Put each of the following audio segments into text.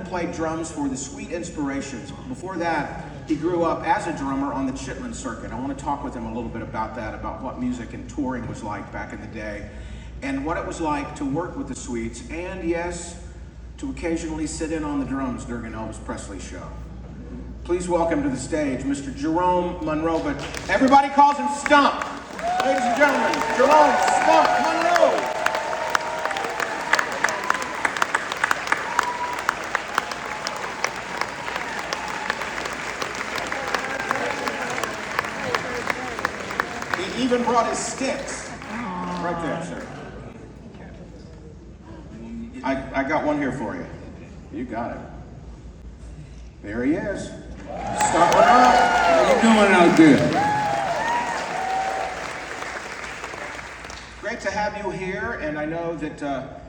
and played drums for the Sweet Inspirations. Before that, he grew up as a drummer on the Chitlin Circuit. I want to talk with him a little bit about that, about what music and touring was like back in the day, and what it was like to work with the Sweets, and yes, to occasionally sit in on the drums during an Elvis Presley show. Please welcome to the stage Mr. Jerome Monroe, but everybody calls him Stump. Ladies and gentlemen, Jerome Stump Monroe. He even brought his sticks. Right there, sir. I got one here for you. You got it. There he is. Stump Monroe. How you doing out there? Great to have you here, and I know that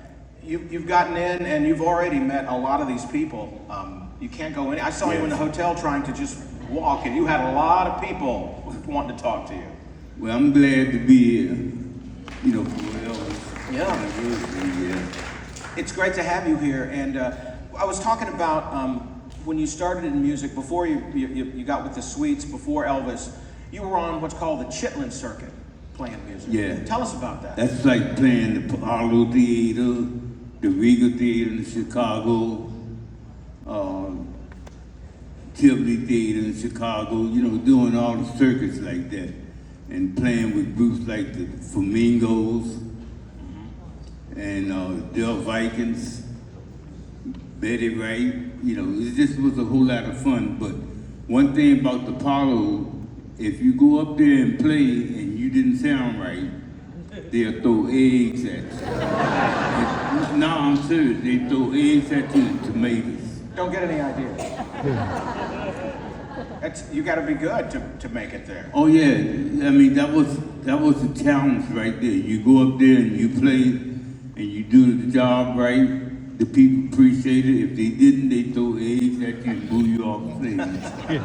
you've gotten in and you've already met a lot of these people. You can't go in. I saw you in the hotel trying to just walk, and you had a lot of people wanting to talk to you. Well, I'm glad to be here. You know, for Elvis. Yeah. It's great to have you here, and I was talking about when you started in music, before you got with the Sweets, before Elvis, you were on what's called the Chitlin Circuit, playing music. Yeah. Tell us about that. That's like playing the Apollo Theater, the Regal Theater in Chicago, Tivoli Theater in Chicago, you know, doing all the circuits like that. And playing with groups like the Flamingos and Del Vikings, Betty Wright. You know, it just was a whole lot of fun. But one thing about the Apollo, if you go up there and play and you didn't sound right, they'll throw eggs at you. No, I'm serious. They throw eggs at you and tomatoes. Don't get any ideas. You got to be good to make it there. Oh yeah, I mean that was a challenge right there. You go up there and you play and you do the job right. The people appreciate it. If they didn't, they throw eggs at you and boo you off the stage.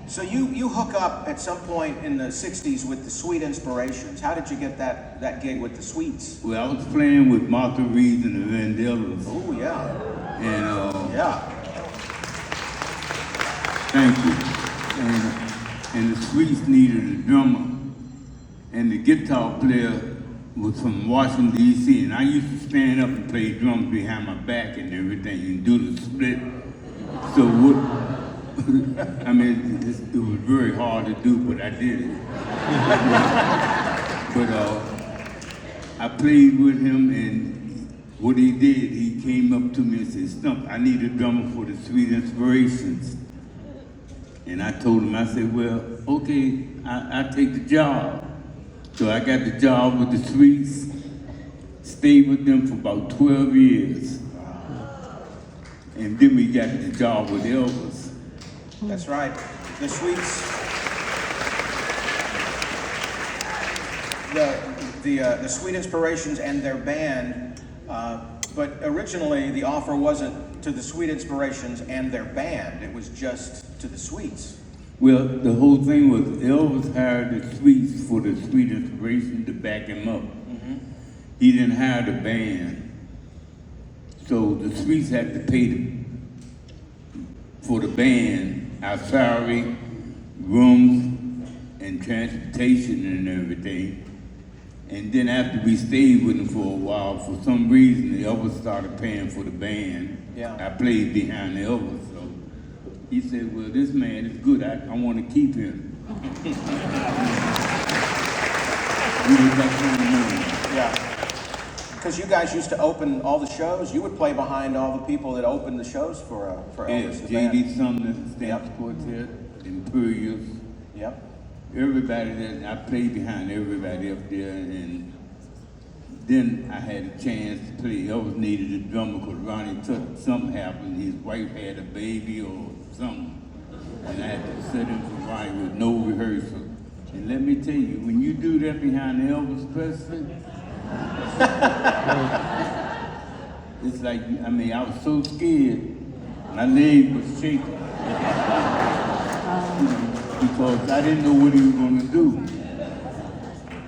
So you hook up at some point in the 60s with the Sweet Inspirations. How did you get that gig with the Sweets? Well, I was playing with Martha Reeves and the Vandellas. Oh yeah. And yeah. Thank you. And the Sweets needed a drummer, and the guitar player was from Washington, D.C., and I used to stand up and play drums behind my back and everything and do the split. So what, I mean, it was very hard to do, but I did it. But I played with him, and what he did, he came up to me and said, Stump, I need a drummer for the Sweet Inspirations. And I told him, I said, well, okay, I'll take the job. So I got the job with the Sweets, stayed with them for about 12 years. And then we got the job with Elvis. That's right. The Sweets, the Sweet Inspirations and their band, but originally the offer wasn't to the Sweet Inspirations and their band, it was just to the Sweets. Well, the whole thing was Elvis hired the Sweets for the Sweet Inspiration to back him up. Mm-hmm. He didn't hire the band. So the Sweets had to pay for the band our salary, rooms, and transportation and everything. And then after we stayed with him for a while, for some reason, Elvis started paying for the band. Yeah. I played behind Elvis. He said, well, this man is good. I want to keep him. Yeah. Because you guys used to open all the shows. You would play behind all the people that opened the shows for Elvis. J.D. Sumner, Stamp Quartet, Imperials. Yep. Everybody that I played behind everybody up there, and then I had a chance to play. Elvis needed a drummer because Ronnie took something happened. His wife had a baby or something, and I had to sit in for Ronnie with no rehearsal. And let me tell you, when you do that behind Elvis Presley, it's like, I mean, I was so scared. My leg was shaking. Because I didn't know what he was going to do.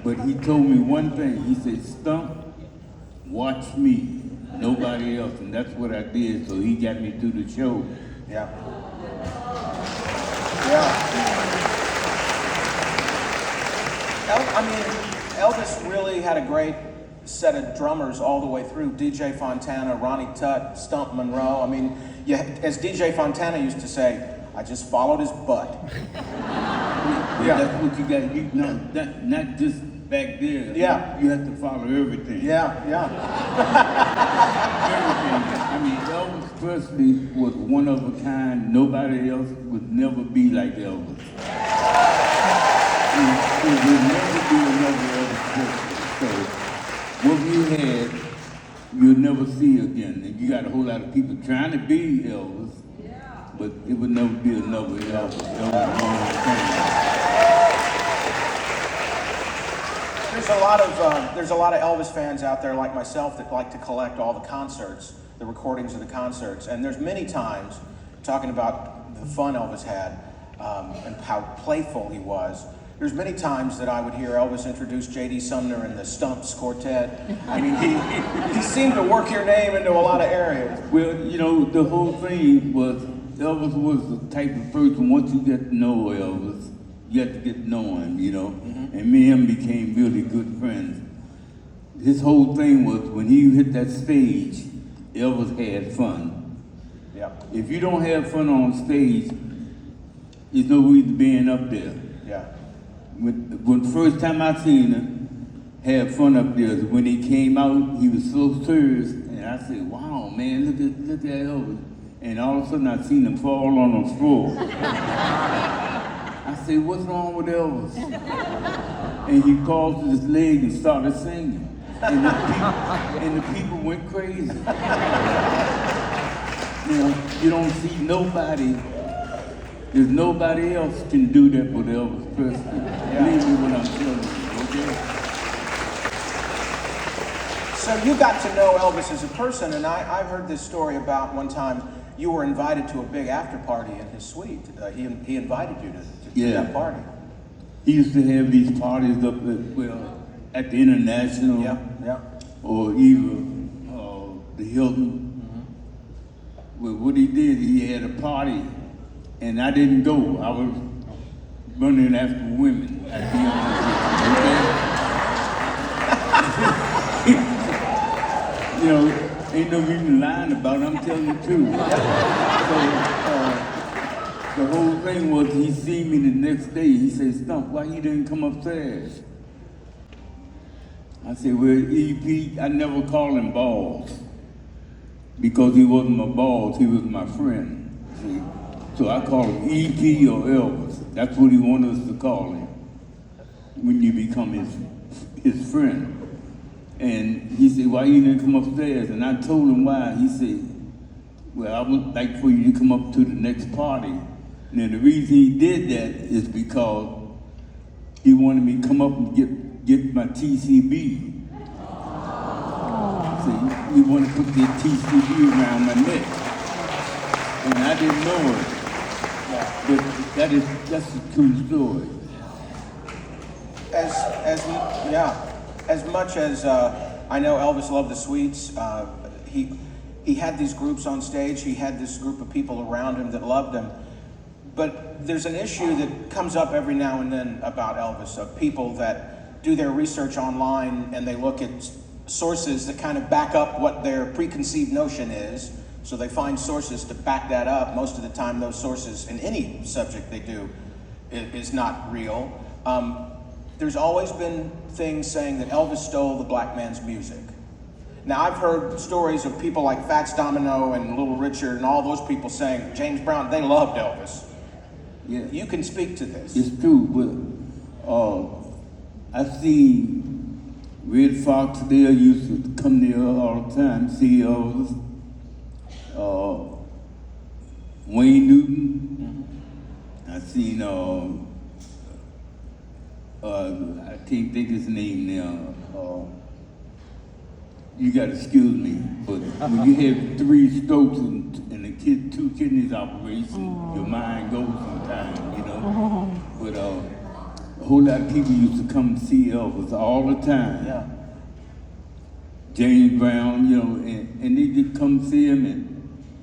But he told me one thing. He said, Stump, watch me. nobody else, and that's what I did. So he got me through the show. Yeah. Yeah. I mean, Elvis really had a great set of drummers all the way through. DJ Fontana, Ronnie Tutt, Stump, Monroe. I mean, as DJ Fontana used to say, I just followed his butt. Yeah, that's what you got. You know, not just back there. Yeah. You have to follow everything. Yeah. Everything. I mean, Elvis Presley was one of a kind. Nobody else would never be like Elvis. There will never be another Elvis Presley. So what we had, you'll never see again. And you got a whole lot of people trying to be Elvis, but it would never be another Elvis. Elvis one of a kind. There's a lot of Elvis fans out there like myself that like to collect all the concerts, the recordings of the concerts, and there's many times talking about the fun Elvis had and how playful he was. There's many times that I would hear Elvis introduce J.D. Sumner and the Stumps Quartet. I mean, he seemed to work your name into a lot of areas. Well, you know, the whole thing was Elvis was the type of person, once you get to know Elvis, you have to get to know him, you know. Mm-hmm. And me and him became really good friends. His whole thing was when he hit that stage, Elvis had fun. Yeah. If you don't have fun on stage, there's no reason being up there. Yeah. When the first time I seen him have fun up there, when he came out, he was so serious, and I said, "Wow, man, look at Elvis!" And all of a sudden, I seen him fall on the floor. I said, "What's wrong with Elvis?" And he crossed his leg and started singing, and the people went crazy. You know, you don't see nobody. There's nobody else can do that with Elvis Presley. Believe me when I'm telling you, okay? So you got to know Elvis as a person, and I heard this story about one time you were invited to a big after party in his suite. He invited you to that party. He used to have these parties up at the International, or even the Hilton. Mm-hmm. Well, what he did, he had a party. And I didn't go. I was running after women, at the honest. You know, ain't no reason lying about it. I'm telling the truth. So the whole thing was, he seen me the next day. He said, "Stump, why you didn't come upstairs?" I said, "Well, EP, I never called him Balls because he wasn't my boss. He was my friend. See? So I call him EP or Elvis. That's what he wanted us to call him when you become his friend." And he said, "Why you didn't come upstairs?" And I told him why. He said, "Well, I would like for you to come up to the next party." And the reason he did that is because he wanted me to come up and get my TCB. See, he wanted to put the TCB around my neck. And I didn't know it. But that's a true story. As much as I know Elvis loved the Sweets, he had these groups on stage. He had this group of people around him that loved him. But there's an issue that comes up every now and then about Elvis, of people that do their research online and they look at sources that kind of back up what their preconceived notion is. So they find sources to back that up. Most of the time, those sources in any subject they do is not real. There's always been things saying that Elvis stole the black man's music. Now, I've heard stories of people like Fats Domino and Little Richard and all those people saying, James Brown, they loved Elvis. Yeah. You can speak to this. It's true, but I see Red Fox there used to come there all the time, see Elvis. Wayne Newton. Mm-hmm. I seen I can't think his name now. You gotta excuse me, but when you have 3 strokes and 2 kidneys operation, your mind goes sometimes, you know. But a whole lot of people used to come and see Elvis all the time. Yeah. James Brown, you know, and they just come see him and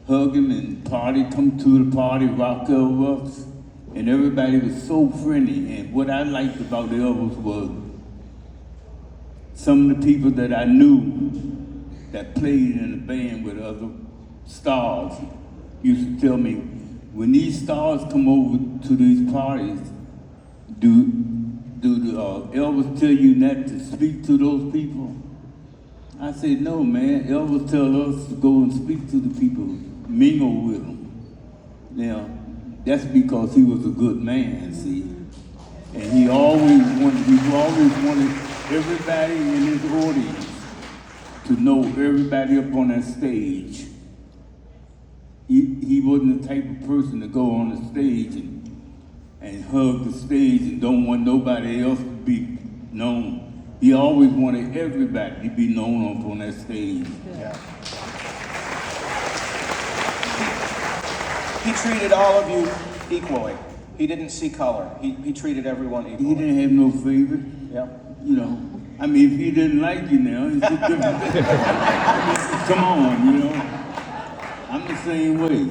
hug him and party, come to the party, rock Elvis, and everybody was so friendly. And what I liked about Elvis was some of the people that I knew that played in the band with other stars used to tell me, when these stars come over to these parties, do Elvis tell you not to speak to those people? I said, no, man. Elvis tell us to go and speak to the people, mingle with them. Now, that's because he was a good man, see? And he always wanted everybody in his audience to know everybody up on that stage. He wasn't the type of person to go on the stage and hug the stage and don't want nobody else to be known. He always wanted everybody to be known up on that stage. Yeah. He treated all of you equally. He didn't see color. He treated everyone equally. He didn't have no favorite. Yeah. You know, I mean, if he didn't like you now, it's a different. Come on, you know. I'm the same way.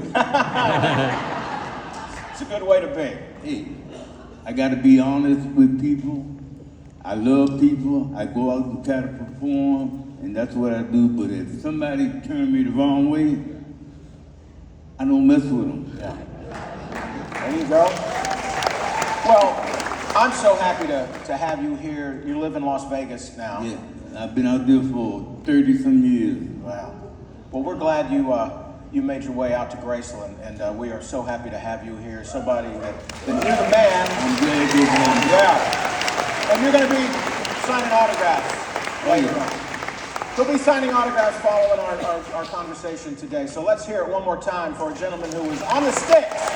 It's a good way to be. Hey, I got to be honest with people. I love people. I go out and try to perform, and that's what I do. But if somebody turn me the wrong way, I don't mess with them. Yeah. There you go. Well, I'm so happy to have you here. You live in Las Vegas now. Yeah, I've been out there for 30-some years. Wow. Well, we're glad you made your way out to Graceland, and we are so happy to have you here. Somebody that knew the man. I'm glad you're here. Yeah. And you're going to be signing autographs later on. He'll be signing autographs following our conversation today. So let's hear it one more time for a gentleman who was on the sticks.